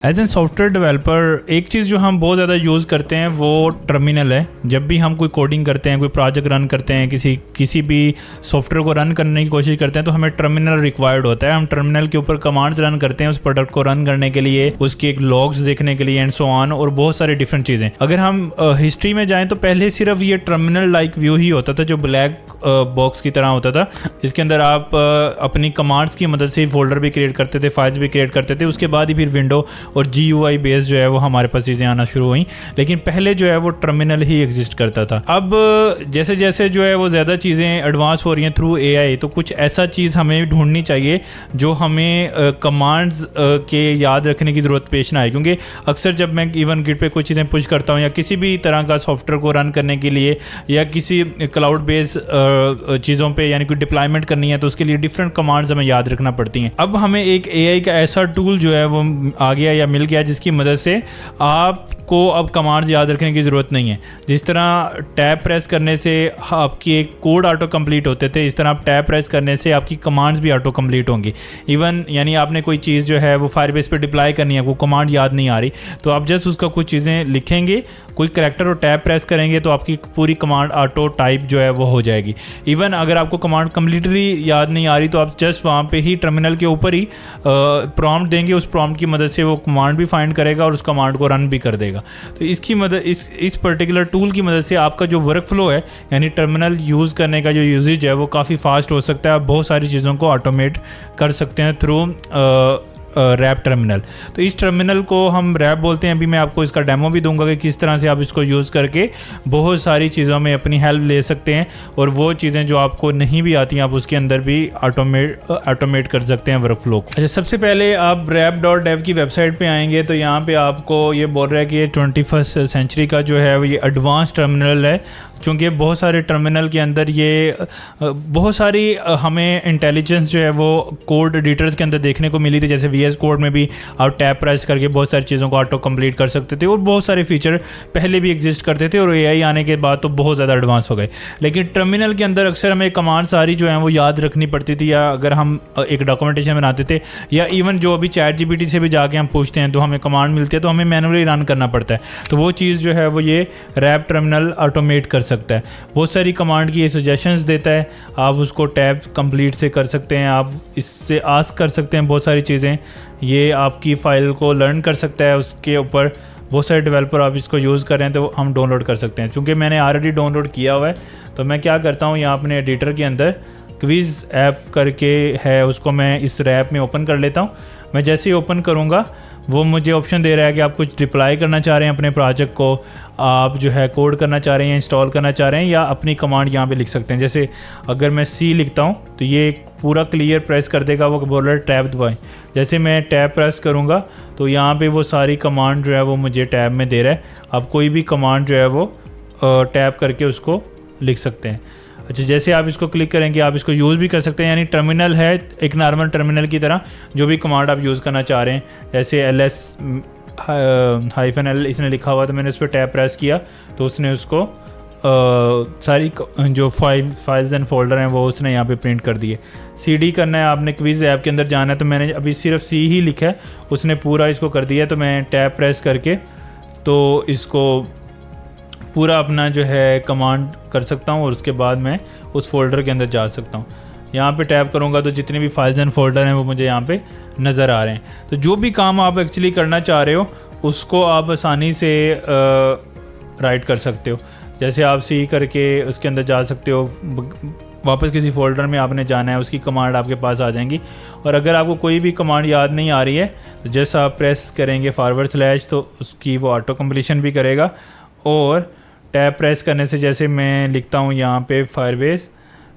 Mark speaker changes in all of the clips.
Speaker 1: As an software developer एक चीज़ जो हम बहुत ज़्यादा यूज़ करते हैं वो टर्मिनल है। जब भी हम कोई कोडिंग करते हैं, कोई प्रोजेक्ट रन करते हैं, किसी भी सॉफ्टवेयर को रन करने की कोशिश करते हैं तो हमें टर्मिनल रिक्वायर्ड होता है। हम टर्मिनल के ऊपर कमांड्स रन करते हैं उस प्रोडक्ट को रन करने के लिए, उसके एक लॉग्स देखने के लिए एंड सो ऑन, और बहुत सारी डिफरेंट चीज़ें। अगर हम हिस्ट्री में जाएँ तो पहले सिर्फ ये टर्मिनल लाइक व्यू ही होता था जो ब्लैक बॉक्स की तरह होता था, जिसके अंदर आप अपनी कमांड्स की मदद से फोल्डर भी क्रिएट करते थे, फाइल्स भी क्रिएट करते थे। उसके बाद ही फिर विंडो और GUI बेस जो है वो हमारे पास चीज़ें आना शुरू हुई, लेकिन पहले जो है वो टर्मिनल ही एग्जिस्ट करता था। अब जैसे जैसे जो है वो ज़्यादा चीज़ें एडवांस हो रही हैं थ्रू AI, तो कुछ ऐसा चीज़ हमें ढूंढनी चाहिए जो हमें कमांड्स के याद रखने की ज़रूरत पेश ना आए। क्योंकि अक्सर जब मैं इवन गिट पे कुछ चीज़ें पुश करता हूँ या किसी भी तरह का सॉफ्टवेयर को रन करने के लिए या किसी क्लाउड बेस्ड चीज़ों पे यानी कि डिप्लॉयमेंट करनी है तो उसके लिए डिफरेंट कमांड्स हमें याद रखना पड़ती हैं। अब हमें एक AI का ऐसा टूल जो है वो आ गया या मिल गया जिसकी मदद से आपको अब कमांड्स याद रखने की ज़रूरत नहीं है। जिस तरह टैब प्रेस करने से आपकी एक कोड ऑटो कंप्लीट होते थे, इस तरह आप टैब प्रेस करने से आपकी कमांड्स भी ऑटो कंप्लीट होंगी। इवन यानी आपने कोई चीज़ जो है वो फायरबेस पे डिप्लॉय करनी है, वो कमांड याद नहीं आ रही, तो आप जस्ट उसका कुछ चीज़ें लिखेंगे, कोई करैक्टर और टैब प्रेस करेंगे तो आपकी पूरी कमांड ऑटो टाइप जो है वो हो जाएगी। इवन अगर आपको कमांड कम्प्लीटली याद नहीं आ रही तो आप जस्ट वहाँ पे ही टर्मिनल के ऊपर ही प्रॉम्प्ट देंगे, उस प्रॉम्प्ट की मदद से वो कमांड भी फाइंड करेगा और उस कमांड को रन भी कर देगा। तो इसकी मदद इस पर्टिकुलर टूल की मदद से आपका जो वर्क फ्लो है यानी टर्मिनल यूज़ करने का जो यूजेज है वो काफ़ी फास्ट हो सकता है। आप बहुत सारी चीज़ों को ऑटोमेट कर सकते हैं थ्रू रैप टर्मिनल। तो इस टर्मिनल को हम रैप बोलते हैं। अभी मैं आपको इसका डेमो भी दूंगा कि किस तरह से आप इसको यूज़ करके बहुत सारी चीज़ों में अपनी हेल्प ले सकते हैं और वो चीज़ें जो आपको नहीं भी आती हैं आप उसके अंदर भी ऑटोमेट कर सकते हैं वर्क फ्लो को। अच्छा, सबसे पहले आप rap.dev की वेबसाइट पे आएंगे तो यहाँ पे आपको ये बोल रहा है कि ये 21st सेंचुरी का जो है ये एडवांस टर्मिनल है। क्योंकि बहुत सारे टर्मिनल के अंदर ये बहुत सारी हमें इंटेलिजेंस जो है वो कोड एडिटर्स के अंदर देखने को मिली थी। जैसे VS कोड में भी आप टैब प्रेस करके बहुत सारी चीज़ों को ऑटो कंप्लीट कर सकते थे और बहुत सारे फीचर पहले भी एग्जिस्ट करते थे और AI आने के बाद तो बहुत ज़्यादा एडवांस हो गए। लेकिन टर्मिनल के अंदर अक्सर हमें कमांड सारी जो है वो याद रखनी पड़ती थी, या अगर हम एक डॉक्यूमेंटेशन बनाते थे या इवन जो अभी ChatGPT से भी जाके हम पूछते हैं तो हमें कमांड मिलती है तो हमें मैनुअली रन करना पड़ता है। तो वो चीज़ जो है वो ये रैप टर्मिनल ऑटोमेट कर सकता है। बहुत सारी कमांड की ये सजेशंस देता है, आप उसको टैब कंप्लीट से कर सकते हैं, आप इससे आस्क कर सकते हैं बहुत सारी चीज़ें। ये आपकी फ़ाइल को लर्न कर सकता है, उसके ऊपर बहुत सारे डेवलपर आप इसको यूज़ कर रहे हैं तो हम डाउनलोड कर सकते हैं। चूँकि मैंने ऑलरेडी डाउनलोड किया हुआ है तो मैं क्या करता हूँ, यहाँ अपने एडिटर के अंदर क्विज़ ऐप करके है, उसको मैं इस रैप में ओपन कर लेता हूँ। मैं जैसे ही ओपन करूँगा वो मुझे ऑप्शन दे रहा है कि आप कुछ डिप्लॉय करना चाह रहे हैं अपने प्रोजेक्ट को, आप जो है कोड करना चाह रहे हैं, इंस्टॉल करना चाह रहे हैं, या अपनी कमांड यहाँ पे लिख सकते हैं। जैसे अगर मैं C लिखता हूँ तो ये पूरा क्लियर प्रेस कर देगा, वो बोल रहा है टैब दबाएं। जैसे मैं टैब प्रेस करूँगा तो यहाँ पे वो सारी कमांड जो है वो मुझे टैब में दे रहा है। आप कोई भी कमांड जो है वो टैब करके उसको लिख सकते हैं। अच्छा, जैसे आप इसको क्लिक करेंगे आप इसको यूज़ भी कर सकते हैं, यानी टर्मिनल है एक नॉर्मल टर्मिनल की तरह। जो भी कमांड आप यूज़ करना चाह रहे हैं, जैसे -L इसने लिखा हुआ तो मैंने उस पर टैब प्रेस किया तो उसने उसको सारी जो फाइल्स एंड फोल्डर हैं वो उसने यहाँ पे प्रिंट कर दिए। CD करना है आपने, क्विज़ ऐप के अंदर जाना है, तो मैंने अभी सिर्फ C ही लिखा है, उसने पूरा इसको कर दिया। तो मैं टैब प्रेस करके तो इसको पूरा अपना जो है कमांड कर सकता हूँ और उसके बाद मैं उस फोल्डर के अंदर जा सकता हूँ। यहाँ पे टैब करूँगा तो जितने भी फाइल्स एंड फोल्डर हैं वो मुझे यहाँ पे नज़र आ रहे हैं। तो जो भी काम आप एक्चुअली करना चाह रहे हो उसको आप आसानी से राइट कर सकते हो। जैसे आप C करके उसके अंदर जा सकते हो, वापस किसी फोल्डर में आपने जाना है, उसकी कमांड आपके पास आ जाएंगी। और अगर आपको कोई भी कमांड याद नहीं आ रही है तो जैसे आप प्रेस करेंगे / तो उसकी वो ऑटो कंप्लीशन भी करेगा। और टैब प्रेस करने से जैसे मैं लिखता हूँ यहाँ पे फायरबेस,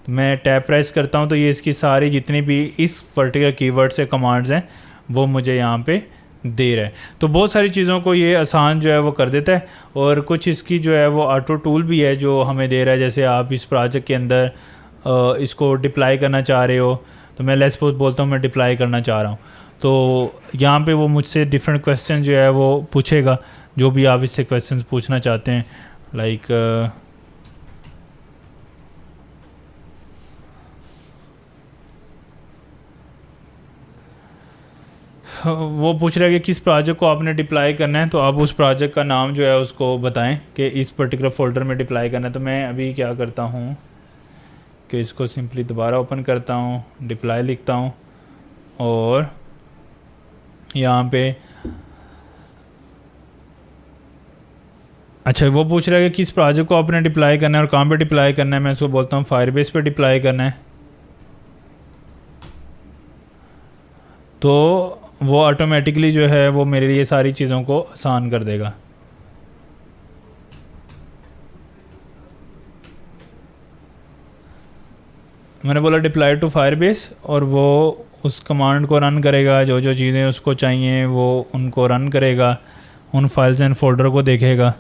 Speaker 1: तो मैं टैब प्रेस करता हूँ तो ये इसकी सारी जितनी भी इस पर्टिकुलर कीवर्ड से कमांड्स हैं वो मुझे यहाँ पे दे रहा है। तो बहुत सारी चीज़ों को ये आसान जो है वो कर देता है। और कुछ इसकी जो है वो ऑटो टूल भी है जो हमें दे रहा है। जैसे आप इस प्रोजेक्ट के अंदर इसको डिप्लॉय करना चाह रहे हो, तो मैं लेट्स सपोज बोलता हूँ मैं डिप्लॉय करना चाह रहा हूँ, तो यहाँ पे वो मुझसे डिफरेंट क्वेश्चन जो है वो पूछेगा, जो भी आप इससे क्वेश्चन पूछना चाहते हैं। लाइक वो पूछ रहा है कि किस प्रोजेक्ट को आपने डिप्लॉय करना है, तो आप उस प्रोजेक्ट का नाम जो है उसको बताएं कि इस पर्टिकुलर फोल्डर में डिप्लॉय करना है। तो मैं अभी क्या करता हूँ कि इसको सिंपली दोबारा ओपन करता हूँ, डिप्लॉय लिखता हूँ और यहाँ पे अच्छा वो पूछ रहा है कि किस प्रोजेक्ट को आपने डिप्लॉय करना है और कहाँ पे डिप्लॉय करना है। मैं उसको बोलता हूँ फायरबेस पे डिप्लॉय करना है, तो वो ऑटोमेटिकली जो है वो मेरे लिए सारी चीज़ों को आसान कर देगा। मैंने बोला डिप्लॉय टू फायरबेस और वो उस कमांड को रन करेगा, जो जो चीज़ें उसको चाहिए वो उनको रन करेगा, उन फाइल्स एंड फोल्डर को देखेगा।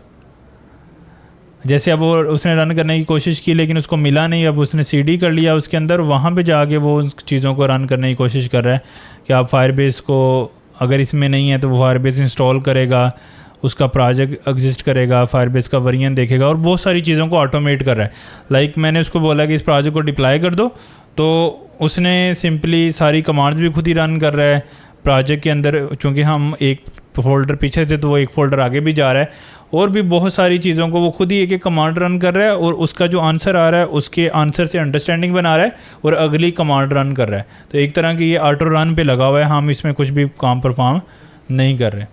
Speaker 1: जैसे अब वो उसने रन करने की कोशिश की लेकिन उसको मिला नहीं, अब उसने सीडी कर लिया उसके अंदर, वहाँ पे जाके वो उन चीज़ों को रन करने की कोशिश कर रहा है कि आप फायरबेस को अगर इसमें नहीं है तो वो फायरबेस इंस्टॉल करेगा, उसका प्रोजेक्ट एग्जिस्ट करेगा, फायरबेस का वेरिएंट देखेगा और बहुत सारी चीज़ों को ऑटोमेट कर रहा है। लाइक मैंने उसको बोला कि इस प्रोजेक्ट को डिप्लॉय कर दो, तो उसने सिंपली सारी कमांड्स भी खुद ही रन कर रहा है प्रोजेक्ट के अंदर। चूँकि हम एक फोल्डर पीछे थे तो वो एक फ़ोल्डर आगे भी जा रहा है और भी बहुत सारी चीज़ों को वो खुद ही एक एक कमांड रन कर रहा है और उसका जो आंसर आ रहा है उसके आंसर से अंडरस्टैंडिंग बना रहा है और अगली कमांड रन कर रहा है। तो एक तरह की ये ऑटो रन पे लगा हुआ है, हम इसमें कुछ भी काम परफॉर्म नहीं कर रहे।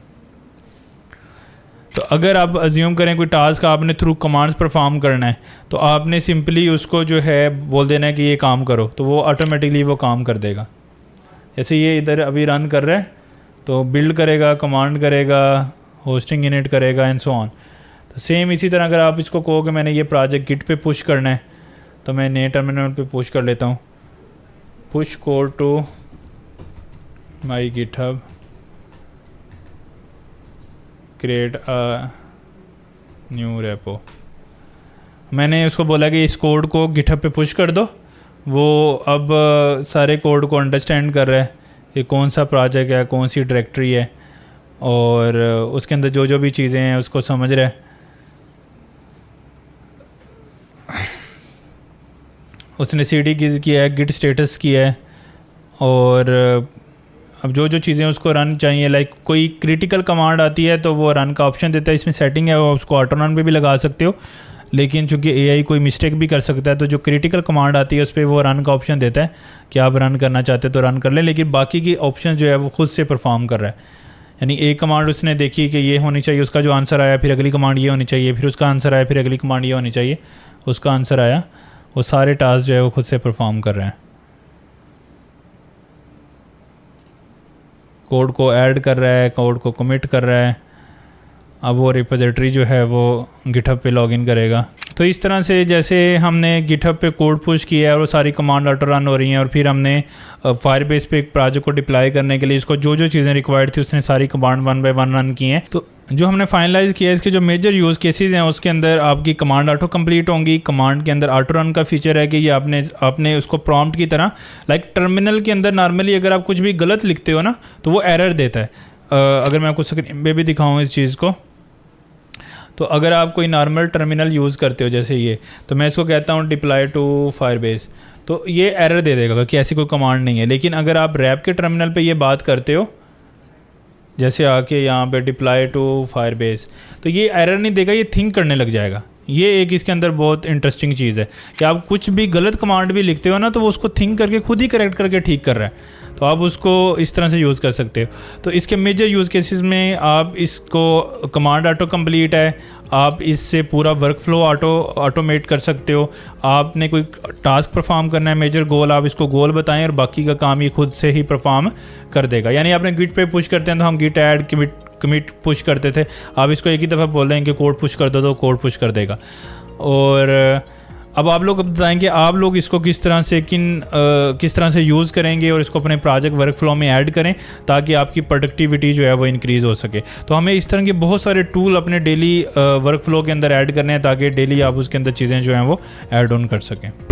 Speaker 1: तो अगर आप अज्यूम करें कोई टास्क आपने थ्रू कमांड्स परफॉर्म करना है तो आपने सिंपली उसको जो है बोल देना है कि ये काम करो, तो वो ऑटोमेटिकली वो काम कर देगा। जैसे ये इधर अभी रन कर रहा है तो बिल्ड करेगा, कमांड करेगा, होस्टिंग इनिट करेगा एंड सो ऑन। तो सेम इसी तरह अगर आप इसको कहो कि मैंने ये प्रोजेक्ट गिट पे पुश करना है तो मैं नए टर्मिनल पे पुश कर लेता हूँ, push code to my GitHub create a new repo. मैंने उसको बोला कि इस कोड को गिटहब पे पुश कर दो, वो अब सारे कोड को अंडरस्टैंड कर रहा है कि कौन सा प्रोजेक्ट है, कौन सी डायरेक्टरी है और उसके अंदर जो जो भी चीज़ें हैं उसको समझ रहा है। उसने सीडी किया है, गिट स्टेटस किया है और अब जो जो चीज़ें उसको रन चाहिए, लाइक कोई क्रिटिकल कमांड आती है तो वो रन का ऑप्शन देता है। इसमें सेटिंग है, वो उसको ऑटो रन पे भी लगा सकते हो, लेकिन चूंकि एआई कोई मिस्टेक भी कर सकता है तो जो क्रिटिकल कमांड आती है उस पर वो रन का ऑप्शन देता है कि आप रन करना चाहते हो तो रन कर लें, लेकिन बाकी की ऑप्शन जो है वो खुद से परफॉर्म कर रहा है। यानी एक कमांड उसने देखी कि ये होनी चाहिए, उसका जो आंसर आया, फिर अगली कमांड ये होनी चाहिए, फिर उसका आंसर आया, फिर अगली कमांड ये होनी चाहिए, उसका आंसर आया, वो सारे टास्क जो है वो खुद से परफॉर्म कर रहे हैं। कोड को ऐड कर रहा है, कोड को कमिट कर रहा है। अब वो रिपोजिटरी जो है वो गिटहब पे लॉगिन करेगा। तो इस तरह से जैसे हमने गिटहब पे कोड पुश किया है और वो सारी कमांड ऑटो रन हो रही हैं और फिर हमने फायरबेस पे एक प्रोजेक्ट को डिप्लॉय करने के लिए इसको जो जो चीज़ें रिक्वायर्ड थी उसने सारी कमांड 1 बाय 1 रन की हैं। तो जो हमने फाइनलाइज किया है इसके जो मेजर यूज़ केसेस हैं उसके अंदर आपकी कमांड ऑटो कंप्लीट होंगी। कमांड के अंदर ऑटो रन का फीचर है कि ये आपने उसको प्रॉम्प्ट की तरह, लाइक टर्मिनल के अंदर नॉर्मली अगर आप कुछ भी गलत लिखते हो ना तो वो एरर देता है। अगर मैं आपको स्क्रीन पे भी दिखाऊँ इस चीज़ को, तो अगर आप कोई नॉर्मल टर्मिनल यूज़ करते हो जैसे ये, तो मैं इसको कहता हूँ डिप्लॉय टू फायरबेस, तो ये एरर दे देगा कि ऐसी कोई कमांड नहीं है। लेकिन अगर आप रैप के टर्मिनल पे ये बात करते हो, जैसे आके यहाँ पे डिप्लॉय टू फायरबेस, तो ये एरर नहीं देगा, ये थिंक करने लग जाएगा। ये एक इसके अंदर बहुत इंटरेस्टिंग चीज़ है कि आप कुछ भी गलत कमांड भी लिखते हो ना तो वो उसको थिंक करके खुद ही करेक्ट करके ठीक कर रहा है। तो आप उसको इस तरह से यूज़ कर सकते हो। तो इसके मेजर यूज़ केसेस में आप इसको कमांड ऑटो कंप्लीट है, आप इससे पूरा वर्क फ्लो ऑटोमेट कर सकते हो। आपने कोई टास्क परफॉर्म करना है, मेजर गोल, आप इसको गोल बताएं और बाकी का काम ये खुद से ही परफॉर्म कर देगा। यानी आपने गिट पे पुश करते हैं तो हम गिट ऐड कमिट पुश करते थे, आप इसको एक ही दफ़ा बोल दें कि कोड पुश कर दो तो कोड पुश कर देगा। और अब आप लोग बताएंगे आप लोग इसको किस तरह से यूज़ करेंगे और इसको अपने प्रोजेक्ट वर्क फ्लो में ऐड करें ताकि आपकी प्रोडक्टिविटी जो है वो इंक्रीज़ हो सके। तो हमें इस तरह के बहुत सारे टूल अपने डेली वर्क फ्लो के अंदर ऐड करने हैं ताकि डेली आप उसके अंदर चीज़ें जो हैं वो ऐड ऑन कर सकें।